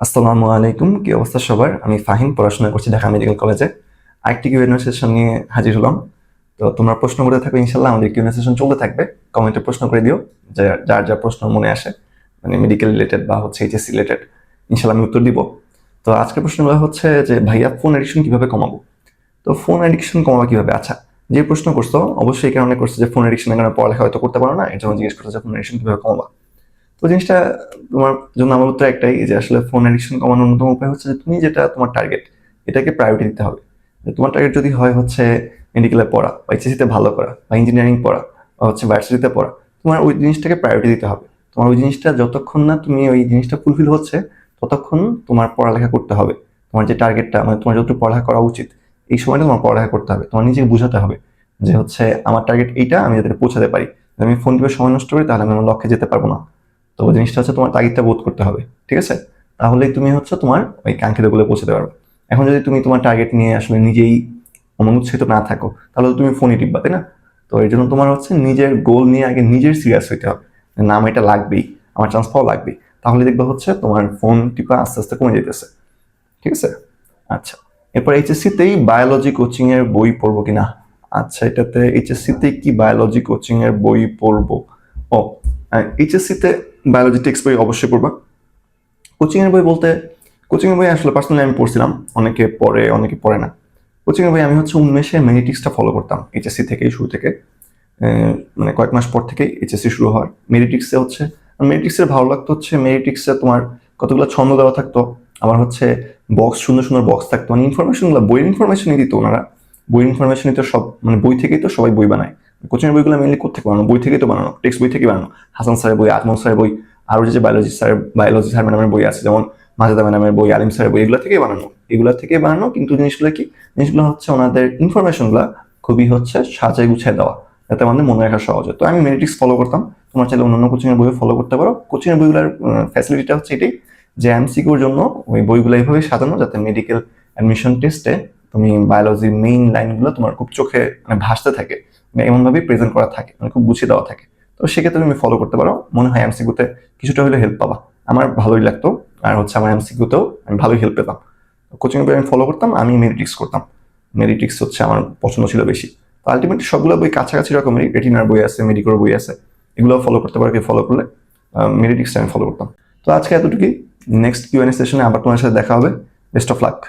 আসসালামু আলাইকুম, কি অবস্থা সবার? আমি ফাহিম, পড়াশোনা করছি ঢাকা মেডিকেল কলেজে। আরেকটি কিউএনএ সেশন নিয়ে হাজির হলাম। তো তোমরা প্রশ্ন করতে থাকো, ইনশাল্লাহ আমাদের কিউএনএ সেশন চলতে থাকবে। কমেন্টে প্রশ্ন করে দিও, যে যার যা প্রশ্ন মনে আসে, মানে মেডিকেল রিলেটেড বা হচ্ছে এইচএসসি রিলেটেড, ইনশাল্লাহ আমি উত্তর দিব। তো আজকের প্রশ্নগুলো হচ্ছে যে ভাইয়া ফোন এডিকশন কিভাবে কমাবো। তো ফোন এডিকশন কমাবো কিভাবে? আচ্ছা, যে প্রশ্ন করছো অবশ্যই এই কারণে করছো যে ফোন এডিকশনের কারণে পড়ালেখা হয়তো করতে পারো না, এর জন্য জিজ্ঞেস করছো যে ফোন এডিকশন কিভাবে কমাবা। তো জিনিসটা তোমার জন্য আমার উত্তর একটাই, যে আসলে ফোন এডিকশন কমানোর অন্যতম উপায় হচ্ছে যে তুমি যেটা তোমার টার্গেট, এটাকে প্রায়োরিটি দিতে হবে। তোমার টার্গেট যদি হয় হচ্ছে মেডিকেলে পড়া বা এইচএসসিতে ভালো করা বা ইঞ্জিনিয়ারিং পড়া বা হচ্ছে ভার্সিটিতে পড়া, তোমার ওই জিনিসটাকে প্রায়োরিটি দিতে হবে। তোমার ওই জিনিসটা যতক্ষণ না তুমি ওই জিনিসটা ফুলফিল হচ্ছে, ততক্ষণ তোমার পড়ালেখা করতে হবে। তোমার যে টার্গেটটা, মানে তোমার যতটুকু পড়ালেখা করা উচিত, এই সময়টা তোমার পড়ালেখা করতে হবে। তোমার নিজেকে বোঝাতে হবে যে হচ্ছে আমার টার্গেট এইটা, আমি যাতে পৌঁছাতে পারি। যদি আমি ফোন টিপে সময় নষ্ট করি, তাহলে আমি আমার লক্ষ্যে যেতে পারবো না। তো জিনিসটা হচ্ছে তোমার তাগিদটা বোধ করতে হবে, ঠিক আছে? তাহলেই তুমি হচ্ছে তোমার ওই কাঙ্ক্ষিত গোলে পৌঁছাতে পারবে। এখন যদি তুমি তোমার টার্গেট নিয়ে আসলে নিজেই অনুচ্ছেদ না থাকো, তাহলে তো তুমি ফোনই টিপবা, তাই না? তো এই জন্য তোমার হচ্ছে নিজের গোল নিয়ে আগে নিজের সিরিয়াস হইতে হবে। না, আমার এটা লাগবেই, আমার চান্স পাওয়া লাগবেই। তাহলে দেখবা হচ্ছে তোমার ফোন টিপা আস্তে আস্তে কমে যেতেছে, ঠিক আছে? আচ্ছা, এরপর এইচএসসিতেই বায়োলজি কোচিং এর বই পড়বো কিনা? আচ্ছা, এটাতে এইচএসসিতে কি বায়োলজি কোচিং এর বই পড়বো? ও, এইচএসসিতে বায়োলজি টেক্সট বই অবশ্যই পড়বা। কোচিং এর বই বলতে, কোচিং এর বই আসলে পার্সোনালি আমি পড়ছিলাম, অনেকে পড়ে অনেকে পড়ে না। কোচিং এর বই আমি হচ্ছে উন্মেষে মেডিটিক্সটা ফলো করতাম এইচএসসি থেকেই, শুরু থেকে। মানে কয়েক মাস পর থেকেই এইচএসসি শুরু হয়। মেডিটিক্সে হচ্ছে, মেডিটিক্সের ভালো লাগতো হচ্ছে মেডিটিক্সে তোমার কতগুলো ছন্দ দেওয়া থাকতো, আবার হচ্ছে বক্স, সুন্দর সুন্দর বক্স থাকতো, মানে ইনফরমেশনগুলো বইয়ের ইনফরমেশনই দিত ওনারা। বইয়ের ইনফরমেশনই তো সব, মানে বই থেকেই তো সবাই বই বানায়। কোচিং এর বইগুলো মেনলি কোথেকে বানানো? বই থেকেই তো বানানো, টেক্সট বই থেকে বানানো। হাসান স্যারের বই, আজমল স্যারের বই, আরও যে বায়োলজি স্যার ম্যাডামের বই আছে, যেমন মাজেদা ম্যাডামের বই, আলিম স্যারের বই, এগুলো থেকেই বানানো, এগুলো থেকে বানানো। কিন্তু জিনিসগুলো কি, জিনিসগুলো হচ্ছে ওনাদের ইনফরমেশনগুলো খুবই হচ্ছে সাজায় গুছিয়ে দেওয়া, যাতে আমাদের মনে রাখা সহজ হয়। তো আমি মেডিটিক্স ফলো করতাম। তোমার চাইলে অন্যান্য কোচিং এর বইও ফলো করতে পারো। কোচিং এর বইগুলোর ফ্যাসিলিটিটা হচ্ছে এটাই, যে এমসিকিউর জন্য ওই বইগুলো এইভাবে সাজানো যাতে মেডিকেল অ্যাডমিশন টেস্টে তুমি বায়োলজির মেইন লাইনগুলো তোমার খুব চোখে মানে ভাসতে থাকে, মানে এমনভাবেই প্রেজেন্ট করা থাকে, মানে খুব গুছিয়ে দেওয়া থাকে। তো সেক্ষেত্রে তুমি ফলো করতে পারো, মনে হয় এমসিকিউতে কিছুটা হলে হেল্প পাবা। আমার ভালোই লাগতো, আর হচ্ছে আমার এমসিকিউতেও আমি ভালোই হেল্প পেতাম। কোচিং এর বই আমি ফলো করতাম, আমি মেডিটিক্স করতাম। মেডিটিক্স হচ্ছে আমার পছন্দ ছিল বেশি। তো আলটিমেটলি সবগুলো বই কাছাকাছি রকমেরই, রেটিনার বই আছে, মেডিকোর বই আছে, এগুলো ফলো করতে পারো। কি ফলো করলে মেডিটিক্সটা আমি ফলো করতাম। তো আজকে এতটুকুই। নেক্সট কিউএনএ সেশনে আবার তোমার সাথে দেখা হবে। Best of luck.